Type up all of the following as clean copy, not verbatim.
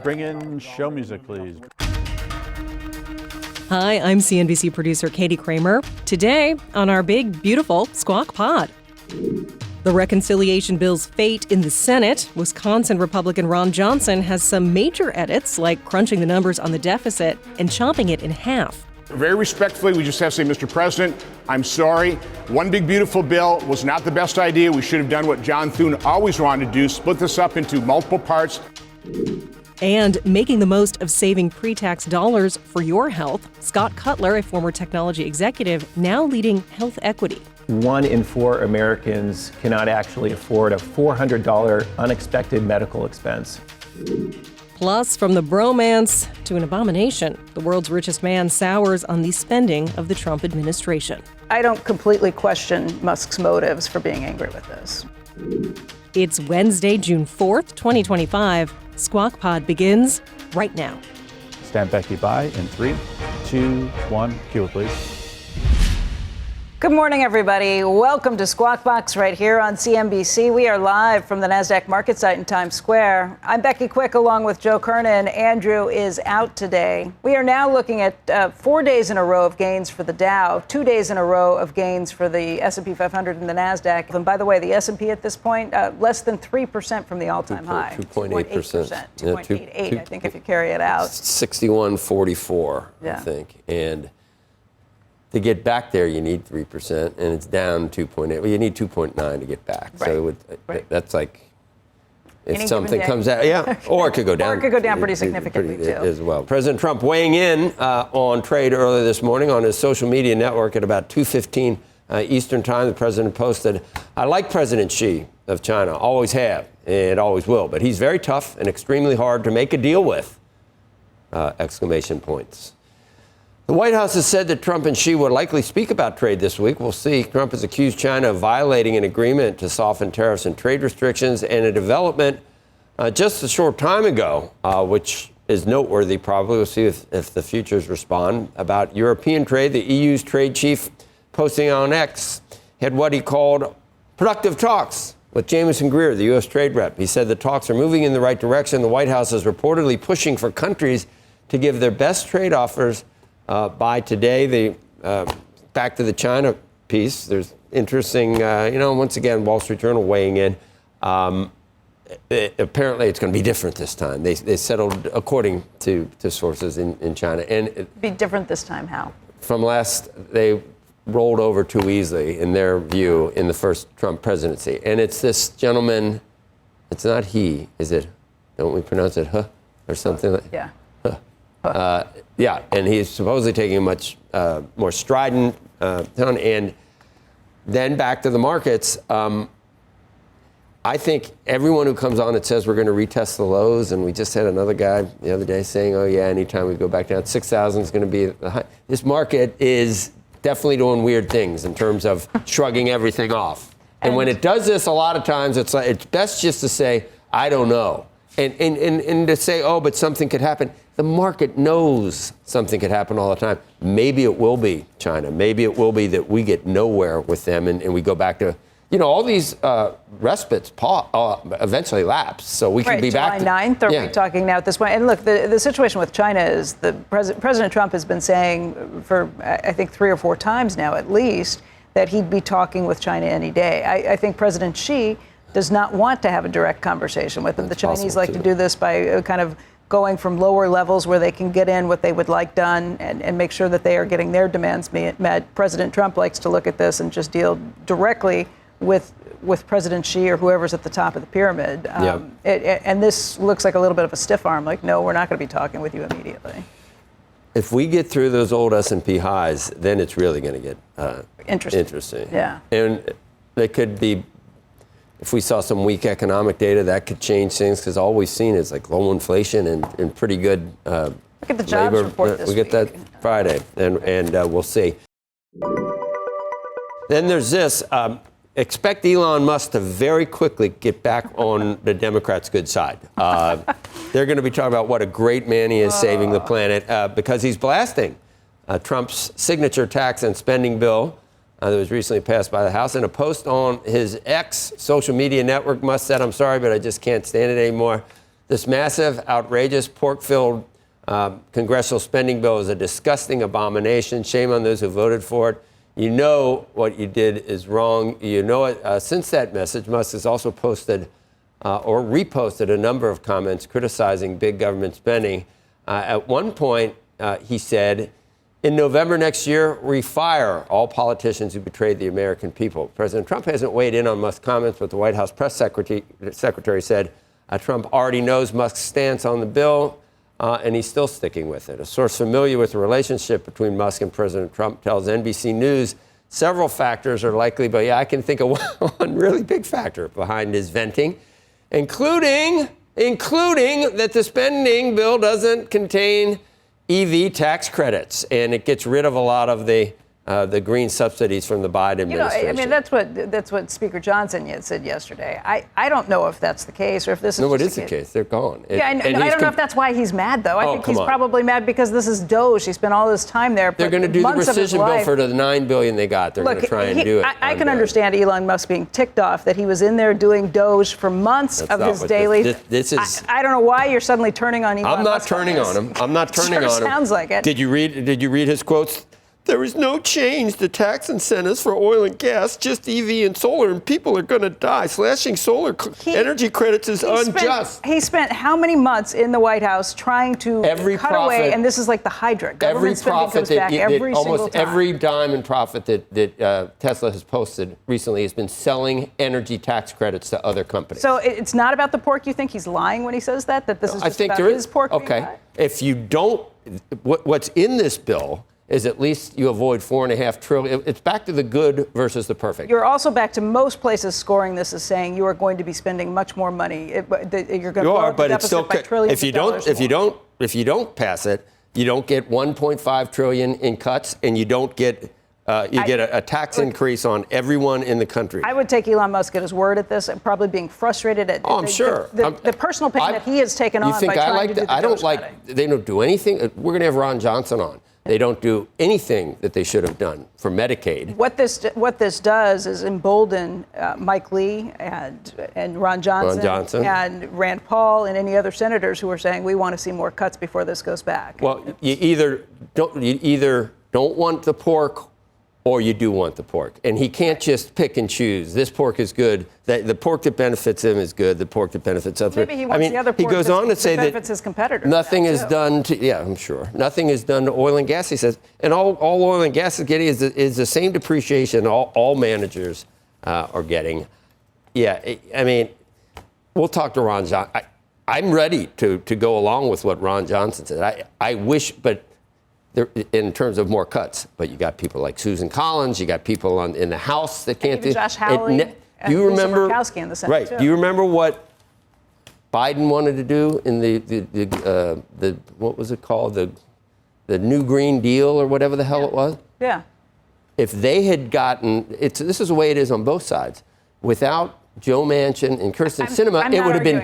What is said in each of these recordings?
Bring in show music, please. Hi, I'm CNBC producer Katie Kramer. Today on our big, beautiful Squawk Pod. The reconciliation bill's fate in the Senate. Wisconsin Republican Ron Johnson has some major edits, like crunching the numbers on the deficit and chopping it in half. Very respectfully, we just have to say, Mr. President, I'm sorry. One big, beautiful bill was not the best idea. We should have done what John Thune always wanted to do, split this up into multiple parts. And making the most of saving pre-tax dollars for your health. Scott Cutler, a former technology executive, now leading HealthEquity. 1 in 4 Americans cannot actually afford a $400 unexpected medical expense. Plus, from the bromance to an abomination, the world's richest man sours on the spending of the Trump administration. I don't completely question Musk's motives for being angry with this. It's Wednesday, June 4th, 2025. Squawk Pod begins right now. Stand Becky by in 3, 2, 1. Cue it, please. Good morning, everybody. Welcome to Squawk Box right here on CNBC. We are live from the NASDAQ market site in Times Square. I'm Becky Quick along with Joe Kernen. Andrew is out today. We are now looking at 4 days in a row of gains for the Dow, 2 days in a row of gains for the S&P 500 and the NASDAQ. And by the way, the S&P at this point, less than 3% from the all-time high. 2.8%. 2.88, I think, if you carry it out. 61.44, I think. And to get back there, you need 3%, and it's down 2.8. Well, you need 2.9 to get back. Right. So that's like if Any something given comes out, yeah, or it could go down. Or it could go down pretty significantly, too. As well. President Trump weighing in on trade earlier this morning on his social media network at about 2:15 Eastern time. The president posted, "I like President Xi of China, always have, and always will, but he's very tough and extremely hard to make a deal with!" Exclamation points. The White House has said that Trump and Xi will likely speak about trade this week. We'll see. Trump has accused China of violating an agreement to soften tariffs and trade restrictions, and a development just a short time ago, which is noteworthy probably. We'll see if the futures respond, about European trade. The EU's trade chief, posting on X, had what he called productive talks with Jamieson Greer, the U.S. trade rep. He said the talks are moving in the right direction. The White House is reportedly pushing for countries to give their best trade offers by today. Back to the China piece, there's interesting, once again, Wall Street Journal weighing in. Apparently, it's going to be different this time. They settled according to sources in China. And Be different this time, how? From they rolled over too easily, in their view, in the first Trump presidency. And it's this gentleman, it's not he, is it? Don't we pronounce it huh? Or something like that? Yeah. Yeah, and he's supposedly taking a much more strident tone. And then back to the markets. I think everyone who comes on that says we're going to retest the lows, and we just had another guy the other day saying, oh, yeah, anytime we go back down, 6,000 is going to be the high. This market is definitely doing weird things in terms of shrugging everything off. And when it does this, a lot of times it's best just to say, I don't know. And to say, oh, but something could happen. The market knows something could happen all the time. Maybe it will be China. Maybe it will be that we get nowhere with them and we go back to, all these respites eventually lapse. So we can be back. July 9th, are we talking now at this point? And look, the situation with China is President Trump has been saying for, I think, 3 or 4 times now at least, that he'd be talking with China any day. I think President Xi does not want to have a direct conversation with them. The Chinese like to do this by kind of going from lower levels where they can get in what they would like done and make sure that they are getting their demands met. President Trump likes to look at this and just deal directly with President Xi or whoever's at the top of the pyramid. And this looks like a little bit of a stiff arm, like, no, we're not going to be talking with you immediately. If we get through those old S&P highs, then it's really going to get interesting. Yeah. And they could be, if we saw some weak economic data, that could change things, because all we've seen is like low inflation and pretty good look at the jobs labor report this week. We get that Friday, and we'll see. Then there's this. Expect Elon Musk to very quickly get back on the Democrats' good side. They're going to be talking about what a great man he is saving the planet, because he's blasting Trump's signature tax and spending bill that was recently passed by the House. In a post on his X social media network, Musk said, "I'm sorry, but I just can't stand it anymore. This massive, outrageous, pork-filled congressional spending bill is a disgusting abomination. Shame on those who voted for it. You know what you did is wrong. You know it. Since that message, Musk has also posted or reposted a number of comments criticizing big government spending. At one point, he said, in November next year, we fire all politicians who betrayed the American people. President Trump hasn't weighed in on Musk's comments, but the White House press secretary said Trump already knows Musk's stance on the bill, and he's still sticking with it. A source familiar with the relationship between Musk and President Trump tells NBC News several factors are likely, but yeah, I can think of one really big factor behind his venting, including that the spending bill doesn't contain EV tax credits, and it gets rid of a lot of the green subsidies from the Biden administration. I mean, that's what Speaker Johnson said yesterday. I don't know if that's the case or if this is. No, it just is the case. They're gone. Yeah, and I don't know if that's why he's mad, though. I think he's probably mad because this is Doge. He spent all this time there. They're going to do the rescission bill for the $9 billion they got. They're going to try and do it. I can understand Elon Musk being ticked off that he was in there doing Doge for months of his daily. This is. I don't know why you're suddenly turning on Elon Musk. I'm not turning on him. I'm not turning on him. Sounds like it. Did you read his quotes? There is no change to tax incentives for oil and gas, just EV and solar, and people are going to die. Slashing solar energy credits is unjust. He spent how many months in the White House trying to cut away, and this is like the Hydra. Every profit almost every dime in profit that Tesla has posted recently has been selling energy tax credits to other companies. So it's not about the pork. You think he's lying when he says that this is just about his pork? Okay. If you don't, what's in this bill is at least you avoid $4.5 trillion. It's back to the good versus the perfect. You're also back to most places scoring this as saying you are going to be spending much more money. You're going to blow up the deficit by trillions of dollars. If you don't pass it, you don't get $1.5 trillion in cuts, and you don't get get a tax increase on everyone in the country. I would take Elon Musk at his word at this, probably being frustrated at I'm sure. The personal pain that he has taken on by trying to do the Doge cutting. They don't do anything. We're going to have Ron Johnson on. They don't do anything that they should have done for Medicaid. What this does is embolden Mike Lee and Ron Johnson and Rand Paul and any other senators who are saying we want to see more cuts before this goes back. Well, you either don't want the pork or you do want the pork. And he can't just pick and choose. This pork is good. The pork that benefits him is good. The pork that benefits others. Maybe he wants the other pork he goes on to say that benefits his competitors. Nothing is done to, yeah, I'm sure. Nothing is done to oil and gas, he says. And all oil and gas is getting is the same depreciation all managers are getting. Yeah, I mean, we'll talk to Ron Johnson. I'm ready to go along with what Ron Johnson said. I wish, but in terms of more cuts, but you got people like Susan Collins, you got people in the House that can't do. Josh Hawley, do you remember? In the Senate right. Too. Do you remember what Biden wanted to do in the what was it called, the New Green Deal or whatever the hell it was? Yeah. If they had gotten this is the way it is on both sides. Without Joe Manchin and Kirsten Sinema, it would have been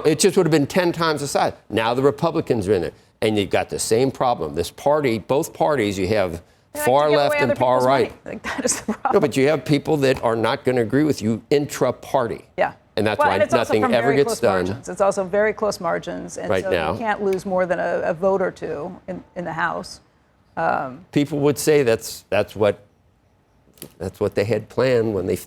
it just would have been 10 times the size. Now the Republicans are in it. And you've got the same problem. This party, both parties, you have far left and far right. Like, that is the problem. No, but you have people that are not going to agree with you intra-party. Yeah. And that's why nothing ever gets done. Margins. It's also very close margins. And right so now. You can't lose more than a vote or two in the House. People would say that's what they had planned when they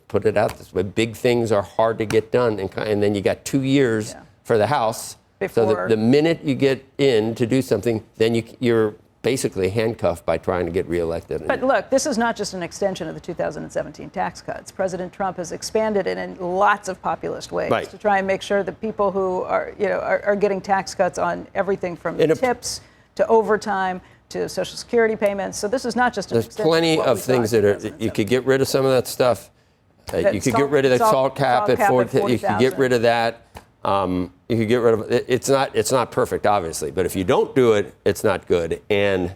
put it out this way. Big things are hard to get done. And then you got 2 years for the House. So the minute you get in to do something, then you're basically handcuffed by trying to get reelected. But look, this is not just an extension of the 2017 tax cuts. President Trump has expanded it in lots of populist ways to try and make sure that people who are getting tax cuts on everything from tips to overtime to Social Security payments. So this is not just an extension. There's plenty of things that you could get rid of some of that stuff. You could get rid of the salt cap at 40,000. You could get rid of that. You could get rid of it. It's not perfect, obviously, but if you don't do it, it's not good. And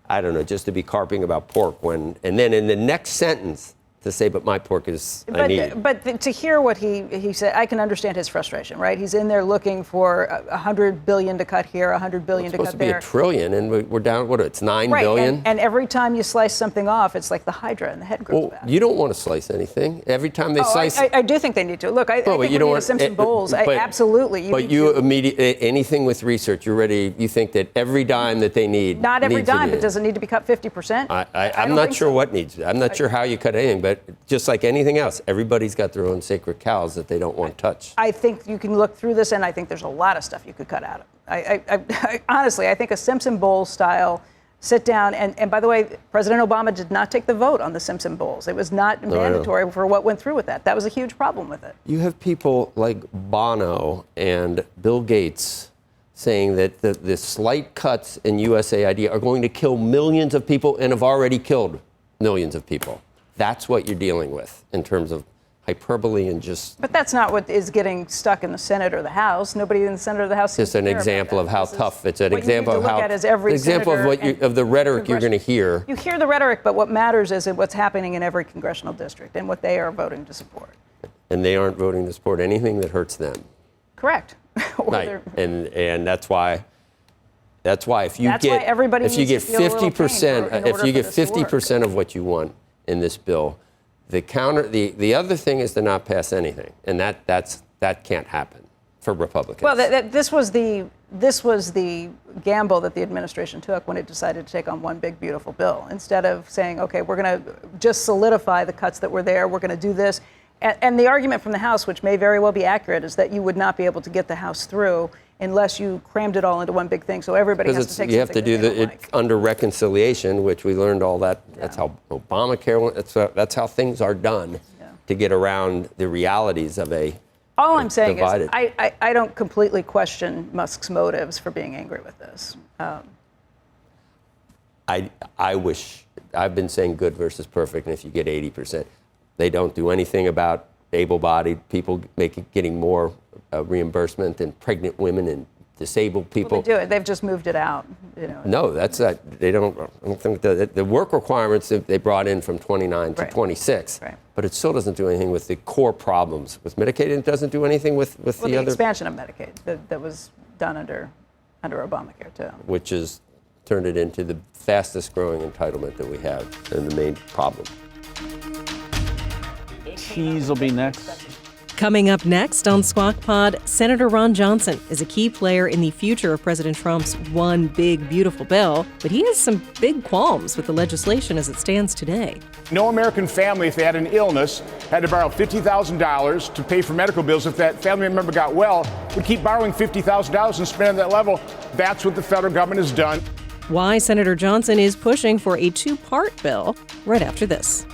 I don't know, just to be carping about pork and then in the next sentence, to say, but my pork is, I need it. But to hear what he said, I can understand his frustration, right? He's in there looking for $100 billion to cut here, $100 billion to cut there. It's supposed to be $1 trillion, and we're down, it's $9 billion? And every time you slice something off, it's like the Hydra and the head grows back. You don't want to slice anything. Every time they slice... I do think they need to. Look, I think we need a Simpson Bowles. Absolutely. Anything with research, you think that every dime that they need... Not every dime, but does it need to be cut 50%? I'm not sure what needs it. I'm not sure how you cut anything, but just like anything else, everybody's got their own sacred cows that they don't want touched. I think you can look through this, and I think there's a lot of stuff you could cut out of it. Honestly, I think a Simpson Bowles style sit down, and by the way, President Obama did not take the vote on the Simpson Bowles. It was not mandatory for what went through with that. That was a huge problem with it. You have people like Bono and Bill Gates saying that the slight cuts in USAID are going to kill millions of people and have already killed millions of people. That's what you're dealing with in terms of hyperbole and just... But that's not what is getting stuck in the Senate or the House. Nobody in the Senate or the House... Just an example of how tough. It's an example of how... example of the rhetoric you're going to hear. You hear the rhetoric, but what matters is what's happening in every congressional district and what they are voting to support. And they aren't voting to support anything that hurts them. Correct. Right. And that's why if you get 50% of what you want in this bill, the other thing is to not pass anything, and that can't happen for Republicans. Well, this was the gamble that the administration took when it decided to take on one big beautiful bill. Instead of saying, okay, we're going to just solidify the cuts that were there, we're going to do this. And the argument from the House, which may very well be accurate, is that you would not be able to get the House through unless you crammed it all into one big thing. So everybody has to take. You have to do it under reconciliation, which we learned all that. Yeah. That's how Obamacare went. That's how things are done to get around the realities of a. All I'm saying is I don't completely question Musk's motives for being angry with this. I wish, I've been saying good versus perfect, and if you get 80%. They don't do anything about able-bodied people getting more reimbursement than pregnant women and disabled people. Well, they do it. They've just moved it out. No, that's not. They don't. I don't think the work requirements that they brought in from 29 to 26. Right. But it still doesn't do anything with the core problems with Medicaid. It doesn't do anything with the other expansion of Medicaid that was done under Obamacare too. Which has turned it into the fastest-growing entitlement that we have, and the main problem. Cheese will be next. Coming up next on Squawk Pod, Senator Ron Johnson is a key player in the future of President Trump's one big, beautiful bill, but he has some big qualms with the legislation as it stands today. No American family, if they had an illness, had to borrow $50,000 to pay for medical bills. If that family member got well, would keep borrowing $50,000 and spend at that level. That's what the federal government has done. Why Senator Johnson is pushing for a two-part bill right after this.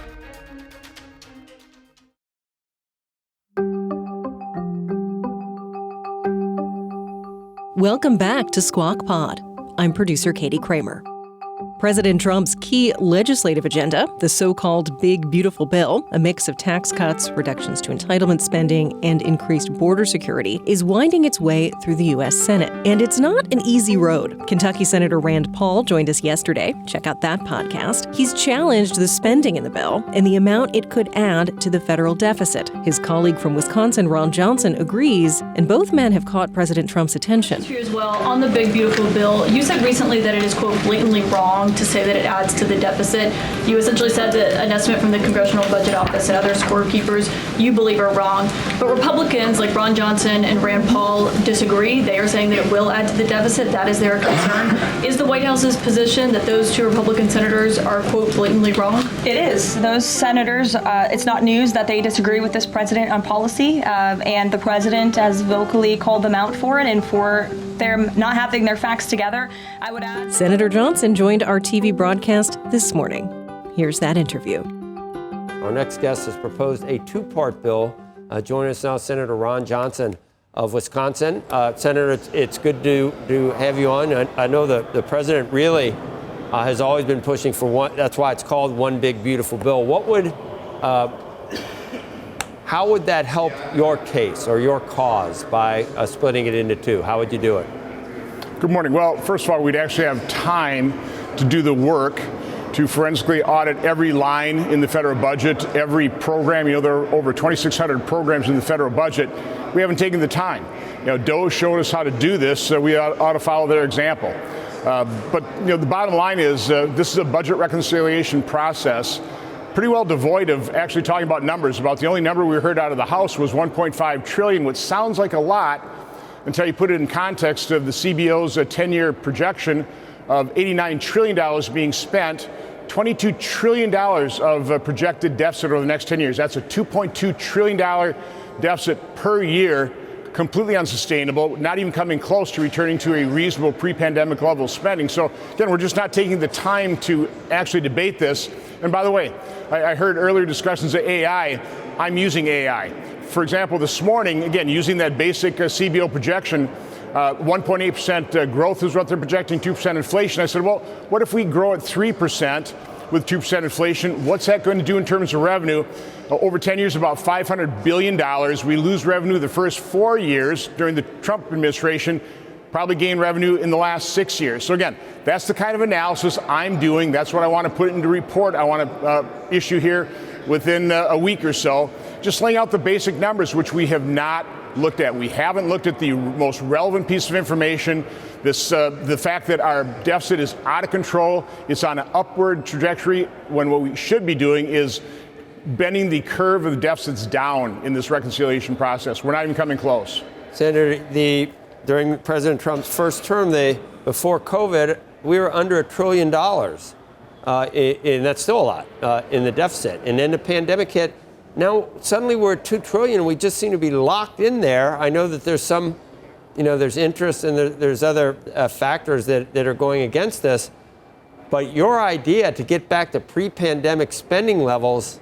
Welcome back to Squawk Pod. I'm producer Katie Kramer. President Trump's key legislative agenda, the so-called Big Beautiful Bill, a mix of tax cuts, reductions to entitlement spending, and increased border security, is winding its way through the U.S. Senate. And it's not an easy road. Kentucky Senator Rand Paul joined us yesterday. Check out that podcast. He's challenged the spending in the bill and the amount it could add to the federal deficit. His colleague from Wisconsin, Ron Johnson, agrees, and both men have caught President Trump's attention. Here as well, on the Big Beautiful Bill, you said recently that it is, quote, blatantly wrong to say that it adds to the deficit. You essentially said that an estimate from the Congressional Budget Office and other scorekeepers you believe are wrong. But Republicans like Ron Johnson and Rand Paul disagree. They are saying that it will add to the deficit. That is their concern. Is the White House's position that those two Republican senators are, quote, blatantly wrong? It is. Those senators, it's not news that they disagree with this president on policy, and the president has vocally called them out for it and for their not having their facts together. I would add. Senator Johnson joined our TV broadcast this morning. Here's that interview. Our next guest has proposed a two-part bill. Joining us now, Senator Ron Johnson of Wisconsin. Senator, it's good to have you on. I know the president really has always been pushing for one. That's why it's called One Big Beautiful Bill. How would that help your case or your cause by splitting it into two? How would you do it? Good morning. Well, first of all, we'd actually have time to do the work to forensically audit every line in the federal budget, every program. There are over 2,600 programs in the federal budget. We haven't taken the time. DOE showed us how to do this, so we ought to follow their example. But the bottom line is this is a budget reconciliation process pretty well devoid of actually talking about numbers. About the only number we heard out of the House was $1.5 trillion, which sounds like a lot until you put it in context of the CBO's 10-year projection of $89 trillion being spent, $22 trillion of projected deficit over the next 10 years. That's a $2.2 trillion deficit per year, completely unsustainable, not even coming close to returning to a reasonable pre-pandemic level of spending. So again, we're just not taking the time to actually debate this. And by the way, I heard earlier discussions of AI. I'm using AI. For example, this morning, again, using that basic CBO projection, 1.8% growth is what they're projecting, 2% inflation. I said, well, what if we grow at 3% with 2% inflation? What's that going to do in terms of revenue? Over 10 years, about $500 billion. We lose revenue the first 4 years during the Trump administration, probably gain revenue in the last 6 years. So again, that's the kind of analysis I'm doing. That's what I want to put into a report I want to issue here within a week or so. Just laying out the basic numbers, which we have not looked at. We haven't looked at the most relevant piece of information, the fact that our deficit is out of control. It's on an upward trajectory when what we should be doing is bending the curve of the deficits down in this reconciliation process. We're not even coming close. Senator, during President Trump's first term, before COVID, we were under $1 trillion, and that's still a lot in the deficit. And then the pandemic hit. Now, suddenly we're at $2 trillion, and we just seem to be locked in there. I know that there's some, there's interest and there's other factors that are going against this. But your idea to get back to pre-pandemic spending levels,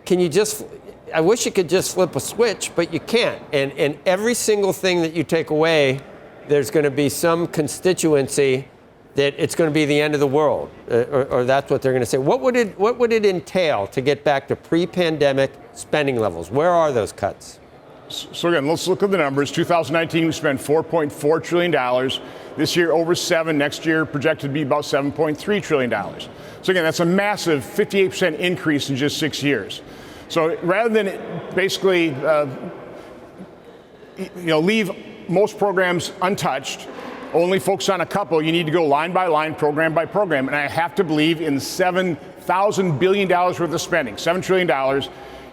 I wish you could just flip a switch, but you can't. And every single thing that you take away, there's going to be some constituency that it's going to be the end of the world, or that's what they're going to say. What would it entail to get back to pre-pandemic spending levels? Where are those cuts? So again, let's look at the numbers. 2019, we spent $4.4 trillion. This year, over $7 trillion. Next year, projected to be about $7.3 trillion. So again, that's a massive 58% increase in just 6 years. So rather than basically leave most programs untouched, only focus on a couple, you need to go line by line, program by program. And I have to believe in $7,000 billion worth of spending, $7 trillion.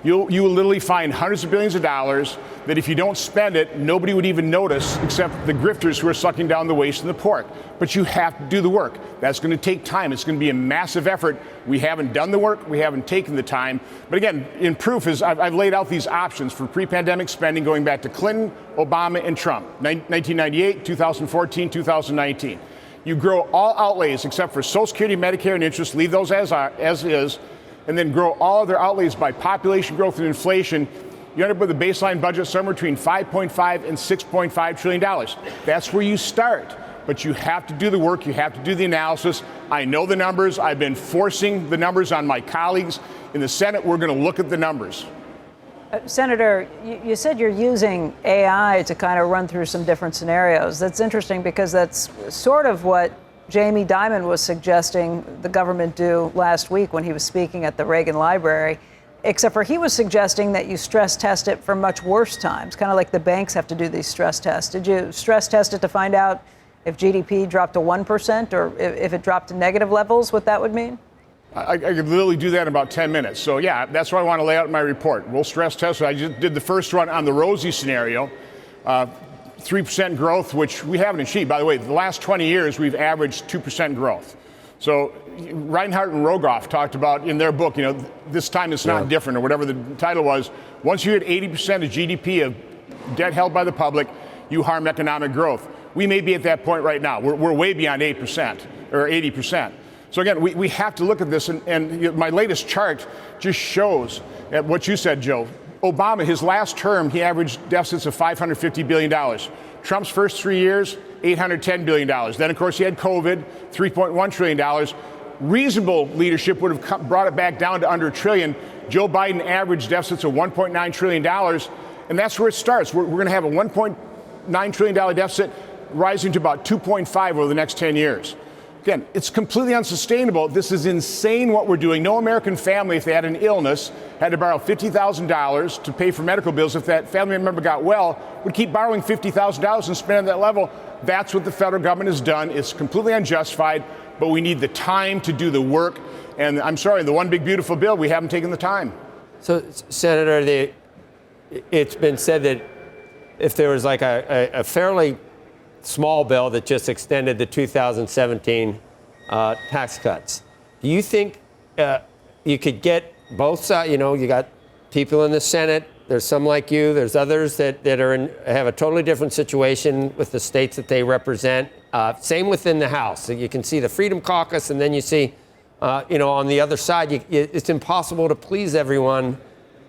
You will literally find hundreds of billions of dollars that if you don't spend it, nobody would even notice except the grifters who are sucking down the waste and the pork. But you have to do the work. That's going to take time. It's going to be a massive effort. We haven't done the work. We haven't taken the time. But again, in proof is I've laid out these options for pre-pandemic spending going back to Clinton, Obama, and Trump, 1998, 2014, 2019. You grow all outlays except for Social Security, Medicare, and interest. Leave those as is. And then grow all other outlays by population growth and inflation, you end up with a baseline budget somewhere between $5.5 and $6.5 trillion. That's where you start. But you have to do the work. You have to do the analysis. I know the numbers. I've been forcing the numbers on my colleagues. In the Senate, we're going to look at the numbers. Senator, you said you're using AI to kind of run through some different scenarios. That's interesting because that's sort of what Jamie Dimon was suggesting the government do last week when he was speaking at the Reagan Library, except for he was suggesting that you stress test it for much worse times, kind of like the banks have to do these stress tests. Did you stress test it to find out if GDP dropped to 1% or if it dropped to negative levels, what that would mean? I could literally do that in about 10 minutes. So yeah, that's what I want to lay out in my report. We'll stress test it. I just did the first one on the rosy scenario. 3% growth, which we haven't achieved. By the way, the last 20 years, we've averaged 2% growth. So Reinhart and Rogoff talked about in their book, this time it's not different, or whatever the title was. Once you hit 80% of GDP of debt held by the public, you harm economic growth. We may be at that point right now. We're way beyond 8% or 80%. So again, we have to look at this, and my latest chart just shows at what you said, Joe. Obama, his last term, he averaged deficits of $550 billion. Trump's first 3 years, $810 billion. Then, of course, he had COVID, $3.1 trillion. Reasonable leadership would have brought it back down to under $1 trillion. Joe Biden averaged deficits of $1.9 trillion, and that's where it starts. We're going to have a $1.9 trillion deficit rising to about 2.5 over the next 10 years. Again, it's completely unsustainable. This is insane what we're doing. No American family, if they had an illness, had to borrow $50,000 to pay for medical bills. If that family member got well, would keep borrowing $50,000 and spend at that level. That's what the federal government has done. It's completely unjustified, but we need the time to do the work. And I'm sorry, the one big beautiful bill, we haven't taken the time. So, Senator, it's been said that if there was like a fairly small bill that just extended the 2017 tax cuts, do you think you could get both sides? You know, you got people in the Senate, there's some like you, there's others that have a totally different situation with the states that they represent. Same within the House. So you can see the Freedom Caucus, and then you see, on the other side, it's impossible to please everyone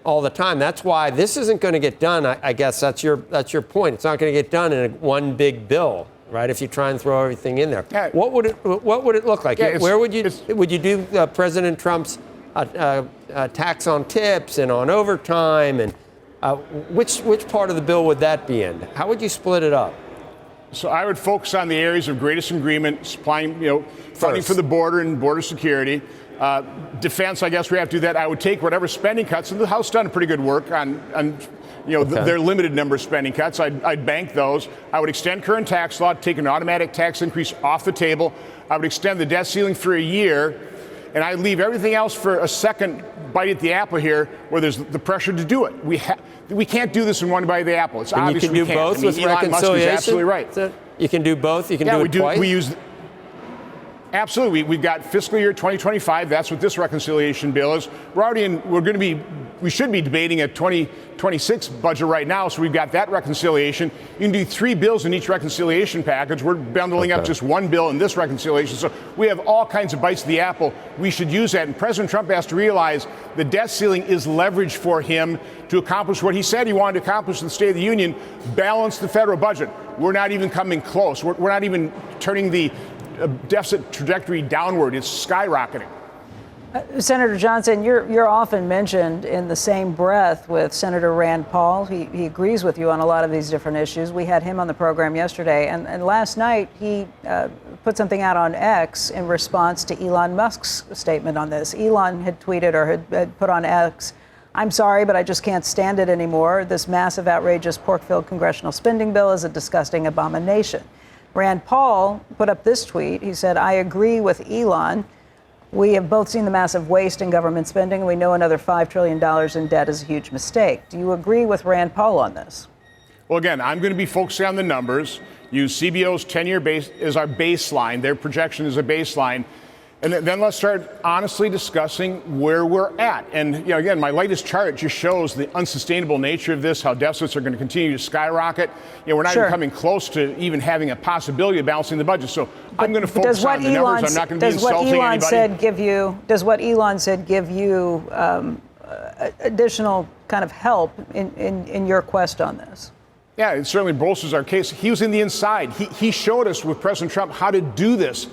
all the time. That's why this isn't going to get done. I guess that's your point. It's not going to get done in one big bill, right? If you try and throw everything in there, yeah. What would it look like? Yeah, Where would you do President Trump's tax on tips and on overtime, and which part of the bill would that be in? How would you split it up? So I would focus on the areas of greatest agreement, supplying, funding for the border and border security. Defense, I guess we have to do that. I would take whatever spending cuts, and the House done pretty good work on their limited number of spending cuts. I'd bank those. I would extend current tax law, take an automatic tax increase off the table. I would extend the debt ceiling for a year, and I'd leave everything else for a second bite at the apple here, where there's the pressure to do it. We can't do this in one bite of the apple. It's and obvious you can do both with Elon Musk is absolutely right. So you can do both. You can do it twice. Absolutely. We've got fiscal year 2025. That's what this reconciliation bill is. We should be debating a 2026 budget right now, so we've got that reconciliation. You can do 3 bills in each reconciliation package. We're bundling up just one bill in this reconciliation. So we have all kinds of bites of the apple. We should use that. And President Trump has to realize the debt ceiling is leverage for him to accomplish what he said he wanted to accomplish in the State of the Union, balance the federal budget. We're not even coming close. We're not even turning the deficit trajectory downward. It's skyrocketing. Senator Johnson, you're often mentioned in the same breath with Senator Rand Paul. He agrees with you on a lot of these different issues. We had him on the program yesterday, and last night he put something out on X in response to Elon Musk's statement on this. Elon had tweeted or had put on X, "I'm sorry, but I just can't stand it anymore. This massive, outrageous, pork-filled congressional spending bill is a disgusting abomination." Rand Paul put up this tweet. He said, "I agree with Elon. We have both seen the massive waste in government spending, and we know another $5 trillion in debt is a huge mistake." Do you agree with Rand Paul on this? Well, again, I'm going to be focusing on the numbers. Use CBO's 10-year base as our baseline. Their projection is a baseline. And then let's start honestly discussing where we're at. And, again, my latest chart just shows the unsustainable nature of this, how deficits are going to continue to skyrocket. We're not even coming close to even having a possibility of balancing the budget. So I'm going to focus on the numbers. I'm not going to be insulting anybody. Does what Elon said give you additional kind of help in your quest on this? Yeah, it certainly bolsters our case. He was in the inside. He showed us with President Trump how to do this.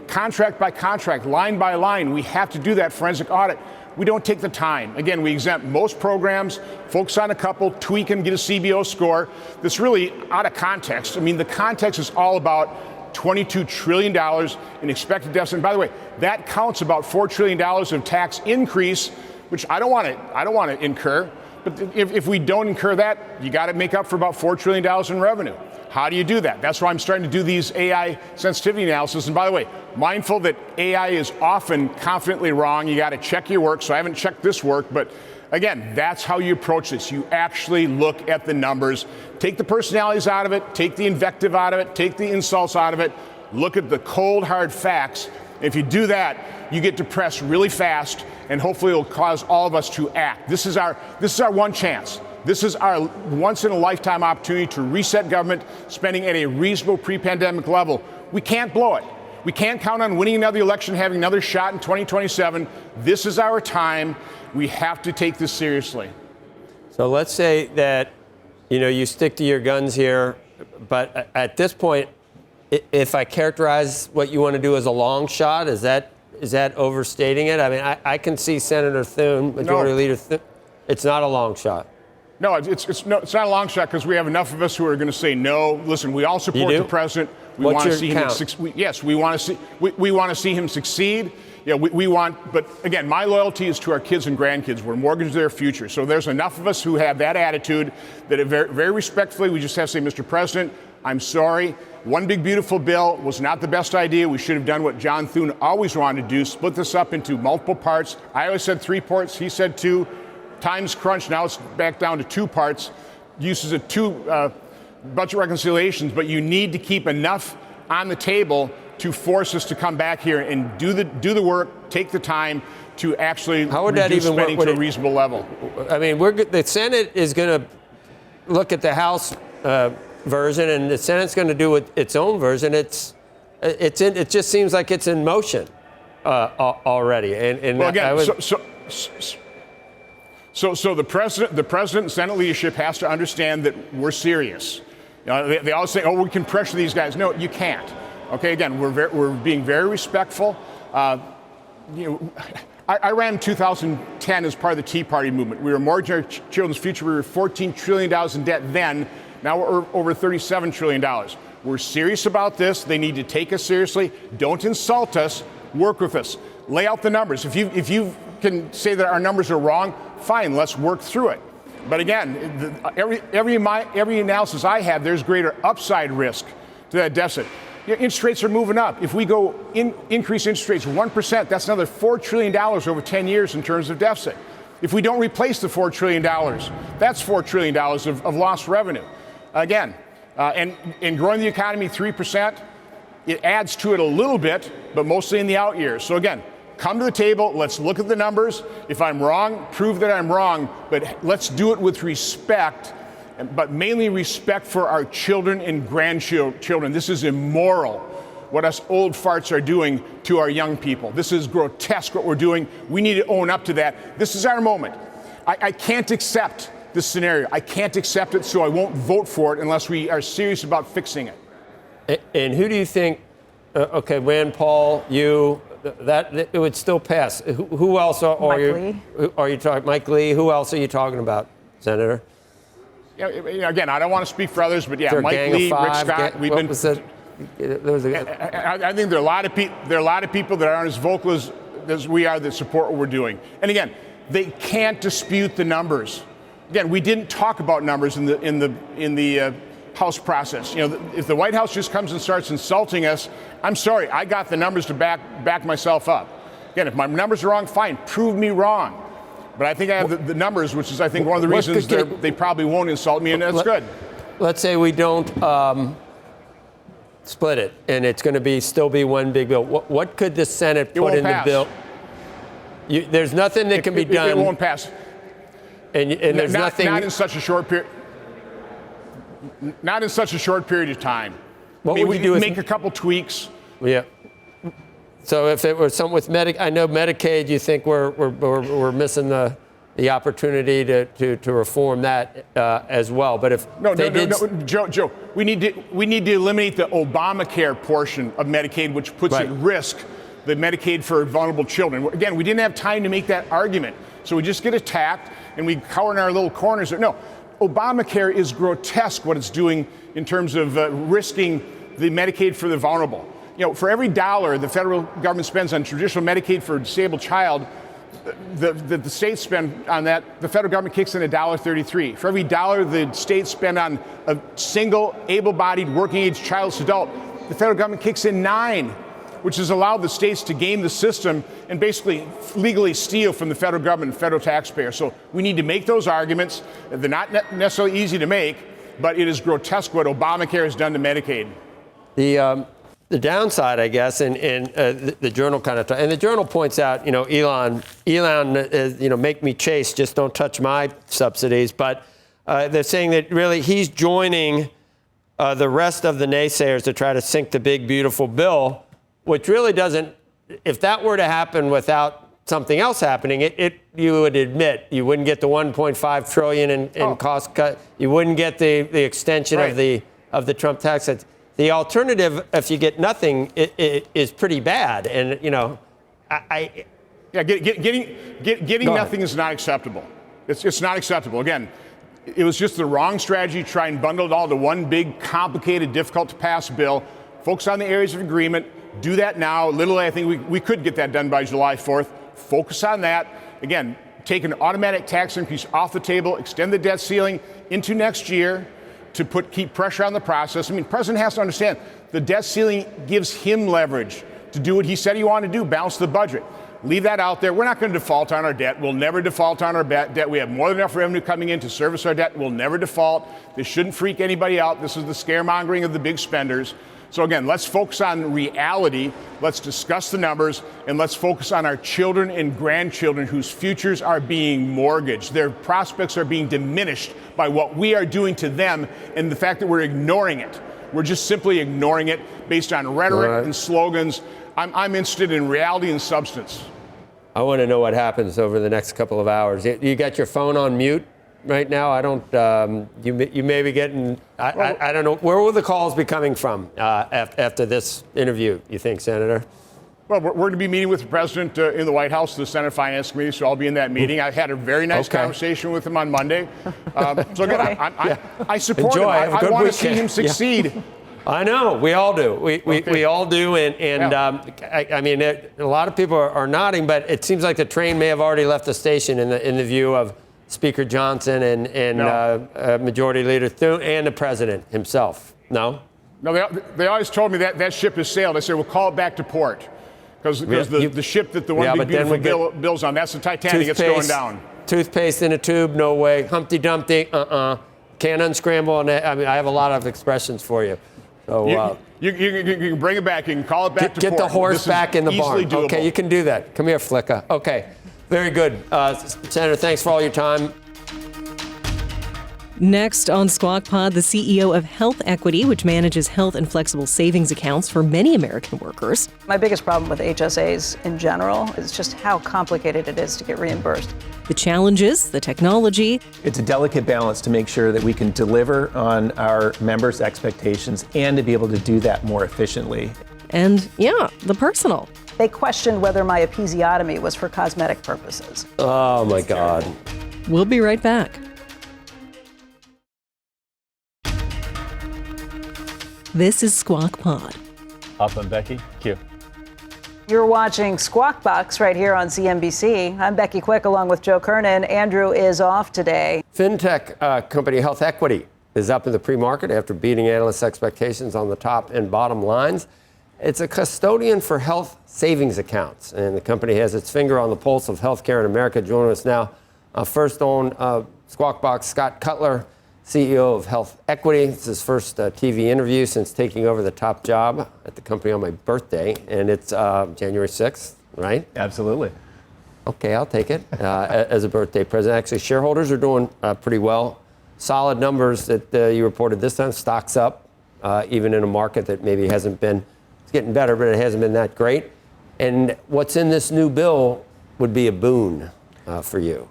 Contract by contract, line by line. We have to do that forensic audit. We don't take the time. Again, we exempt most programs, focus on a couple, tweak them, get a CBO score. That's really out of context. I mean, the context is all about $22 trillion in expected deficit. And by the way, that counts about $4 trillion of tax increase, which I don't want to incur. But if we don't incur that, you got to make up for about $4 trillion in revenue. How do you do that? That's why I'm starting to do these AI sensitivity analysis. And by the way, mindful that AI is often confidently wrong. You got to check your work. So I haven't checked this work. But again, that's how you approach this. You actually look at the numbers, take the personalities out of it, take the invective out of it, take the insults out of it, look at the cold, hard facts. If you do that, you get depressed really fast, and hopefully it'll cause all of us to act. This is our one chance. This is our once-in-a-lifetime opportunity to reset government spending at a reasonable pre-pandemic level. We can't blow it. We can't count on winning another election, having another shot in 2027. This is our time. We have to take this seriously. So let's say that, you stick to your guns here, but at this point, if I characterize what you want to do as a long shot, is that overstating it? I mean, I can see Senator Thune, Majority Leader Thune. It's not a long shot. No, it's not a long shot because we have enough of us who are going to say no. Listen, we all support the president. We want to see him succeed. Yes, we want to see him succeed. Yeah, we want, but again, my loyalty is to our kids and grandkids. We're mortgaging their future. So there's enough of us who have that attitude that very, very respectfully, we just have to say, Mr. President, I'm sorry. One big beautiful bill was not the best idea. We should have done what John Thune always wanted to do, split this up into multiple parts. I always said 3 parts. He said 2. Time's crunch. Now it's back down to 2 parts. Uses of 2 budget reconciliations, but you need to keep enough on the table to force us to come back here and do the work, take the time to actually reduce spending to a reasonable level. I mean, the Senate is going to look at the House version, and the Senate's going to do its own version. It just seems like it's in motion already. And well, again, so the president and Senate leadership has to understand that we're serious. You know, they always say, "Oh, we can pressure these guys." No, you can't. Okay, again, we're being very respectful. I ran in 2010 as part of the Tea Party movement. We were mortgaging our children's future. We were $14 trillion in debt then. Now we're over $37 trillion. We're serious about this. They need to take us seriously. Don't insult us. Work with us. Lay out the numbers. If you can say that our numbers are wrong, fine. Let's work through it. But again, every analysis I have, there's greater upside risk to that deficit. You know, interest rates are moving up. If we go increase interest rates 1%, that's another $4 trillion over 10 years in terms of deficit. If we don't replace the $4 trillion, that's $4 trillion of lost revenue. Again, and growing the economy 3%, it adds to it a little bit, but mostly in the out years. So again, come to the table. Let's look at the numbers. If I'm wrong, prove that I'm wrong, but let's do it with respect. But mainly respect for our children and grandchildren. This is immoral, what us old farts are doing to our young people. This is grotesque what we're doing. We need to own up to that. This is our moment. I can't accept this scenario. I can't accept it, so I won't vote for it unless we are serious about fixing it. And who do you think, okay, Rand Paul, that it would still pass? Who else are you talking? Mike Lee. Who else are you talking about, Senator? Again, I don't want to speak for others, but yeah, Mike Lee, Rick Scott, we've been. I think there are a lot of people that aren't as vocal as we are that support what we're doing. And again, they can't dispute the numbers. Again, we didn't talk about numbers in the House process. You know, if the White House just comes and starts insulting us, I'm sorry, I got the numbers to back myself up. Again, if my numbers are wrong, fine, prove me wrong. But I think I have the numbers, which is, I think, one of the reasons they probably won't insult me, and that's good. Let's say we don't split it, and it's going to still be one big bill. What could the Senate put in the bill? There's nothing that can be done. It won't pass. And there's nothing. Not in such a short period. Not in such a short period of time. What would you do? Make a couple tweaks. Yeah. So if it were something with I know Medicaid, you think we're missing the opportunity to reform that as well. But if no, Joe, we need to eliminate the Obamacare portion of Medicaid, which puts at risk the Medicaid for vulnerable children. Again, we didn't have time to make that argument, so we just get attacked and we cower in our little corners. No, Obamacare is grotesque what it's doing in terms of risking the Medicaid for the vulnerable. You know, for every dollar the federal government spends on traditional Medicaid for a disabled child, the states spend on that, the federal government kicks in $1.33. For every dollar the states spend on a single able-bodied working-age child to adult, the federal government kicks in $9, which has allowed the states to game the system and basically legally steal from the federal government and federal taxpayers. So we need to make those arguments. They're not necessarily easy to make, but it is grotesque what Obamacare has done to Medicaid. The downside, I guess, and the Journal and the Journal points out, Elon, make me chase, just don't touch my subsidies. But they're saying that really he's joining the rest of the naysayers to try to sink the big, beautiful bill, which really doesn't, if that were to happen without something else happening, you would admit you wouldn't get the $1.5 trillion in cost cut. You wouldn't get the extension of the Trump tax cuts. The alternative, if you get nothing, is pretty bad. And, getting nothing is not acceptable. It's not acceptable. Again, It was just the wrong strategy to try and bundle it all to one big, complicated, difficult to pass bill. Focus on the areas of agreement. Do that now. Literally, I think we could get that done by July 4th. Focus on that. Again, take an automatic tax increase off the table, extend the debt ceiling into next year to keep pressure on the process. I mean, the president has to understand the debt ceiling gives him leverage to do what he said he wanted to do, balance the budget. Leave that out there. We're not going to default on our debt. We'll never default on our debt. We have more than enough revenue coming in to service our debt. We'll never default. This shouldn't freak anybody out. This is the scaremongering of the big spenders. So again, let's focus on reality. Let's discuss the numbers, and let's focus on our children and grandchildren whose futures are being mortgaged. Their prospects are being diminished by what we are doing to them and the fact that we're ignoring it. We're just simply ignoring it based on rhetoric and slogans. I'm interested in reality and substance. I want to know what happens over the next couple of hours. You got your phone on mute right now? I don't. You may be getting. I don't know. Where will the calls be coming from after this interview? You think, Senator? Well, we're going to be meeting with the president in the White House, the Senate Finance Committee, so I'll be in that meeting. I had a very nice conversation with him on Monday. So again, I support him. I want to see him succeed. I know, we all do. We all do, and I mean, a lot of people are nodding, but it seems like the train may have already left the station in the view of Speaker Johnson and Majority Leader Thune and the president himself. No? No, they always told me that ship has sailed. I said, we'll call it back to port. Because the ship that the one big beautiful bill's on, that's the Titanic. It's going down. Toothpaste in a tube, no way. Humpty Dumpty, Can't unscramble. And I mean, I have a lot of expressions for you. So you can bring it back. You can call it back to port. Get the horse back in the barn. Doable. Okay, you can do that. Come here, Flicka. Okay, very good. Senator, thanks for all your time. Next on Squawk Pod, the CEO of HealthEquity, which manages health and flexible savings accounts for many American workers. My biggest problem with HSAs in general is just how complicated it is to get reimbursed. The challenges, the technology. It's a delicate balance to make sure that we can deliver on our members' expectations and to be able to do that more efficiently. And the personal. They questioned whether my episiotomy was for cosmetic purposes. Oh my God. We'll be right back. This is Squawk Pod. Up and Becky, Q. You're watching Squawk Box right here on CNBC. I'm Becky Quick along with Joe Kernen. Andrew is off today. Fintech company HealthEquity is up in the pre-market after beating analysts' expectations on the top and bottom lines. It's a custodian for health savings accounts, and the company has its finger on the pulse of healthcare in America. Joining us now, first on Squawk Box, Scott Cutler, CEO of HealthEquity. It's his first TV interview since taking over the top job at the company on my birthday, and it's January 6th, right? Absolutely. Okay, I'll take it as a birthday present. Actually, shareholders are doing pretty well. Solid numbers that you reported this time. Stock's up, even in a market that maybe hasn't been, it's getting better, but it hasn't been that great. And what's in this new bill would be a boon for you.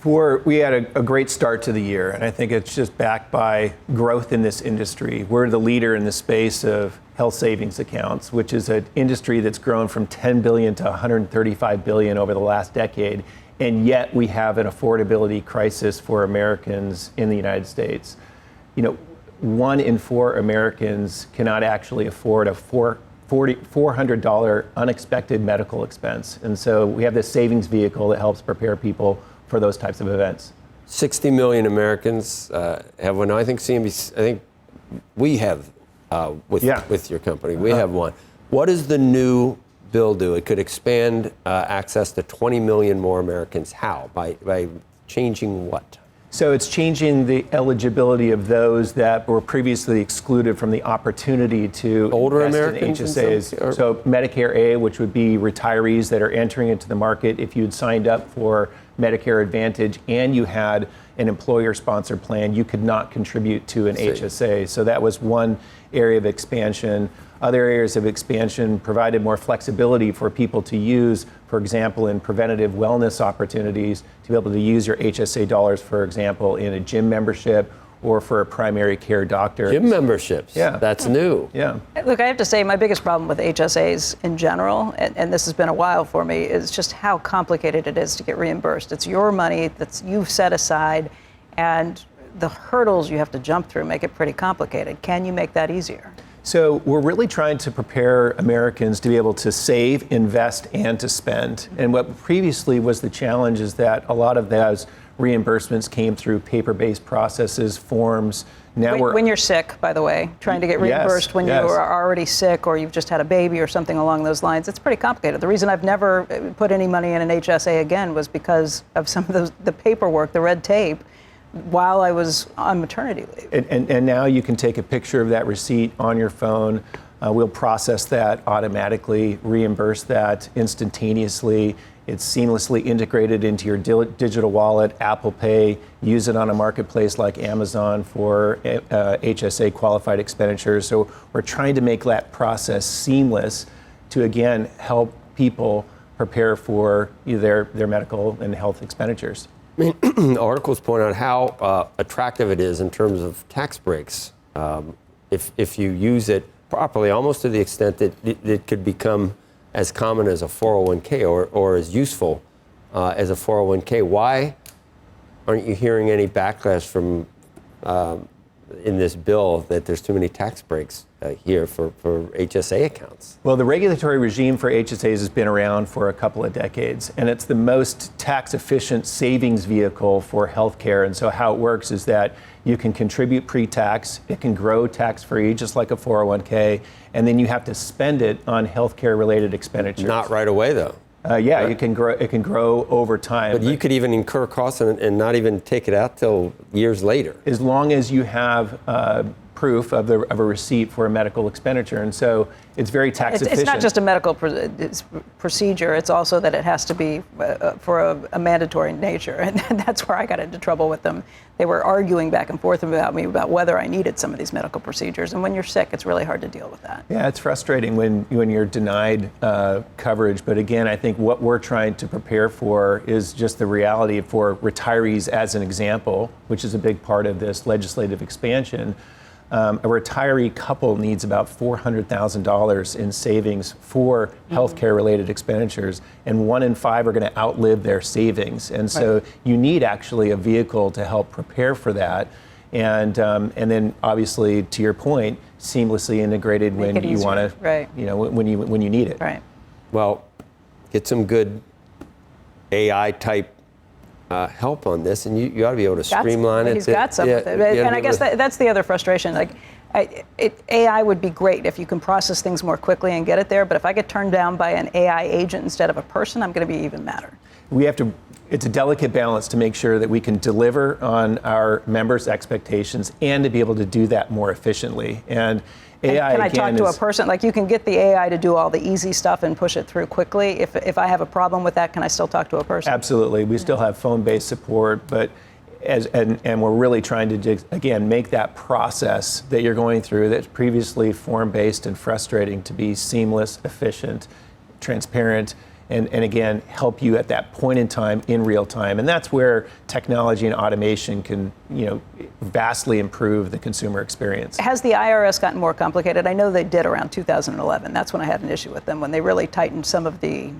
We had a great start to the year, and I think it's just backed by growth in this industry. We're the leader in the space of health savings accounts, which is an industry that's grown from $10 billion to $135 billion over the last decade, and yet we have an affordability crisis for Americans in the United States. 1 in 4 Americans cannot actually afford a $400 unexpected medical expense, and so we have this savings vehicle that helps prepare people for those types of events. 60 million Americans have one. I think CNBC, I think we have with your company, we have one. What does the new bill do? It could expand access to 20 million more Americans. How? By changing what? So it's changing the eligibility of those that were previously excluded from the opportunity to older invest Americans in HSAs. So Medicare A, which would be retirees that are entering into the market. If you had signed up for Medicare Advantage and you had an employer-sponsored plan, you could not contribute to an HSA. So that was one area of expansion. Other areas of expansion provided more flexibility for people to use, for example, in preventative wellness opportunities, to be able to use your HSA dollars, for example, in a gym membership or for a primary care doctor. Gym memberships? Yeah. That's new. Yeah. Look, I have to say my biggest problem with HSAs in general, and this has been a while for me, is just how complicated it is to get reimbursed. It's your money that you've set aside, and the hurdles you have to jump through make it pretty complicated. Can you make that easier? So we're really trying to prepare Americans to be able to save, invest, and to spend. And what previously was the challenge is that a lot of those reimbursements came through paper-based processes, forms. Now when you're sick, by the way, trying to get reimbursed when you are already sick or you've just had a baby or something along those lines, it's pretty complicated. The reason I've never put any money in an HSA again was because of some of the paperwork, the red tape, while I was on maternity leave. And now you can take a picture of that receipt on your phone. We'll process that automatically, reimburse that instantaneously. It's seamlessly integrated into your digital wallet, Apple Pay. Use it on a marketplace like Amazon for HSA qualified expenditures. So we're trying to make that process seamless to, again, help people prepare for their medical and health expenditures. I mean, articles point out how attractive it is in terms of tax breaks if you use it properly, almost to the extent that it could become as common as a 401k or as useful as a 401k. Why aren't you hearing any backlash from in this bill that there's too many tax breaks here for HSA accounts? Well, the regulatory regime for HSAs has been around for a couple of decades, and it's the most tax-efficient savings vehicle for healthcare. And so how it works is that you can contribute pre-tax, it can grow tax-free, just like a 401k, and then you have to spend it on healthcare-related expenditures. Not right away, though. Yeah, right. It can grow over time. But you could even incur costs and not even take it out till years later. As long as you have proof of a receipt for a medical expenditure. And so it's very tax efficient. It's not just a medical procedure. It's also that it has to be for a mandatory nature. And that's where I got into trouble with them. They were arguing back and forth about me about whether I needed some of these medical procedures. And when you're sick, it's really hard to deal with that. Yeah, it's frustrating when you're denied coverage. But again, I think what we're trying to prepare for is just the reality for retirees as an example, which is a big part of this legislative expansion. A retiree couple needs about $400,000 in savings for healthcare-related expenditures, and 1 in 5 are going to outlive their savings. And so you need actually a vehicle to help prepare for that, and then obviously, to your point, seamlessly integrated when you want to, when you need it. Right. Well, get some good AI type help on this, and you ought to be able to streamline it. He's got some with it. And I guess that's the other frustration. Like, AI would be great if you can process things more quickly and get it there, but if I get turned down by an AI agent instead of a person, I'm going to be even madder. It's a delicate balance to make sure that we can deliver on our members' expectations and to be able to do that more efficiently. And AI, can I talk to a person? Like, you can get the AI to do all the easy stuff and push it through quickly. If I have a problem with that, can I still talk to a person? Absolutely. We still have phone-based support, but and we're really trying to, again, make that process that you're going through that's previously form-based and frustrating to be seamless, efficient, transparent, and again, help you at that point in time in real time. And that's where technology and automation can, vastly improve the consumer experience. Has the IRS gotten more complicated? I know they did around 2011. That's when I had an issue with them, when they really tightened some of the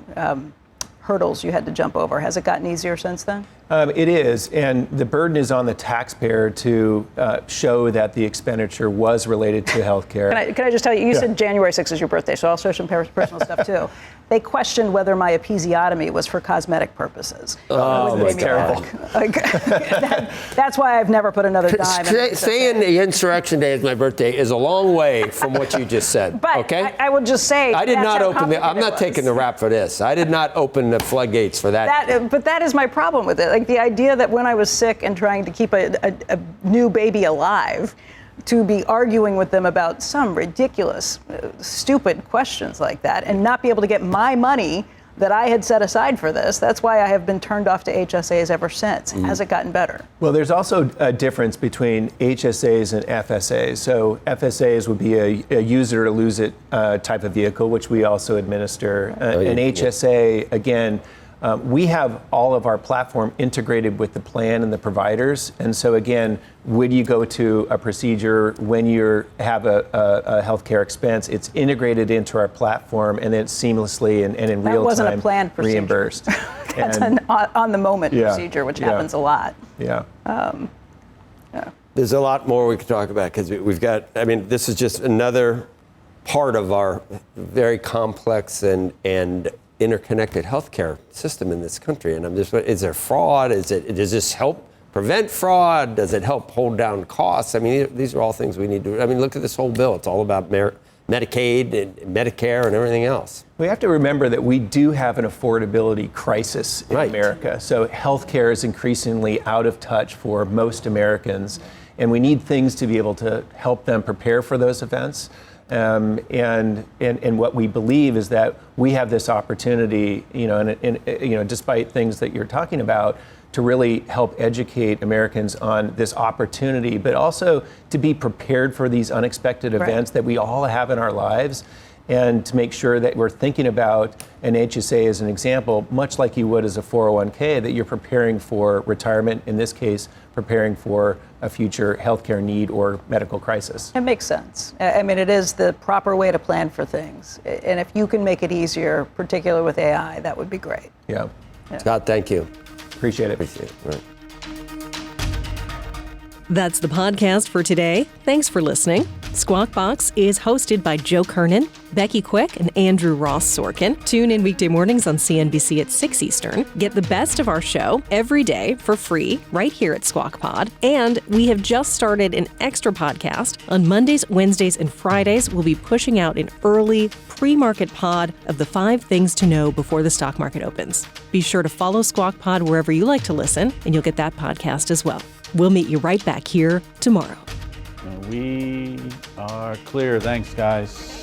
hurdles you had to jump over. Has it gotten easier since then? It is, and the burden is on the taxpayer to show that the expenditure was related to health care. Can I just tell you, you said January 6th is your birthday, so I'll share some personal stuff too. They questioned whether my episiotomy was for cosmetic purposes. Oh, that's terrible. That's why I've never put another dime in. Saying the Insurrection Day is my birthday is a long way from what you just said. But okay? I would just say I did not open I'm not taking the rap for this. I did not open the floodgates for that. But that is my problem with it. Like, the idea that when I was sick and trying to keep a new baby alive, to be arguing with them about some ridiculous, stupid questions like that and not be able to get my money that I had set aside for this. That's why I have been turned off to HSAs ever since. Has it gotten better? Well, there's also a difference between HSAs and FSAs. So FSAs would be a use it or lose it type of vehicle, which we also administer. An HSA, again, we have all of our platform integrated with the plan and the providers. And so again, would you go to a procedure when you have a healthcare expense, it's integrated into our platform and then it's seamlessly and in real time that wasn't a planned procedure. Reimbursed. That's an on the moment procedure, which happens a lot. Yeah. There's a lot more we could talk about because we've got, I mean, this is just another part of our very complex and interconnected healthcare system in this country. And I'm just, is there fraud? Does this help prevent fraud? Does it help hold down costs? I mean, these are all things we need to, I mean, look at this whole bill. It's all about Medicaid and Medicare and everything else. We have to remember that we do have an affordability crisis in America. So healthcare is increasingly out of touch for most Americans, and we need things to be able to help them prepare for those events. And what we believe is that we have this opportunity, despite things that you're talking about, to really help educate Americans on this opportunity, but also to be prepared for these unexpected events that we all have in our lives, and to make sure that we're thinking about an HSA as an example, much like you would as a 401k, that you're preparing for retirement, in this case, preparing for a future healthcare need or medical crisis. It makes sense. I mean, it is the proper way to plan for things. And if you can make it easier, particularly with AI, that would be great. Yeah. Scott, thank you. Appreciate it. Right. That's the podcast for today. Thanks for listening. Squawk Box is hosted by Joe Kernen, Becky Quick, and Andrew Ross Sorkin. Tune in weekday mornings on CNBC at 6 Eastern. Get the best of our show every day for free right here at Squawk Pod. And we have just started an extra podcast. On Mondays, Wednesdays, and Fridays, we'll be pushing out an early pre-market pod of the 5 things to know before the stock market opens. Be sure to follow Squawk Pod wherever you like to listen, and you'll get that podcast as well. We'll meet you right back here tomorrow. We are clear. Thanks, guys.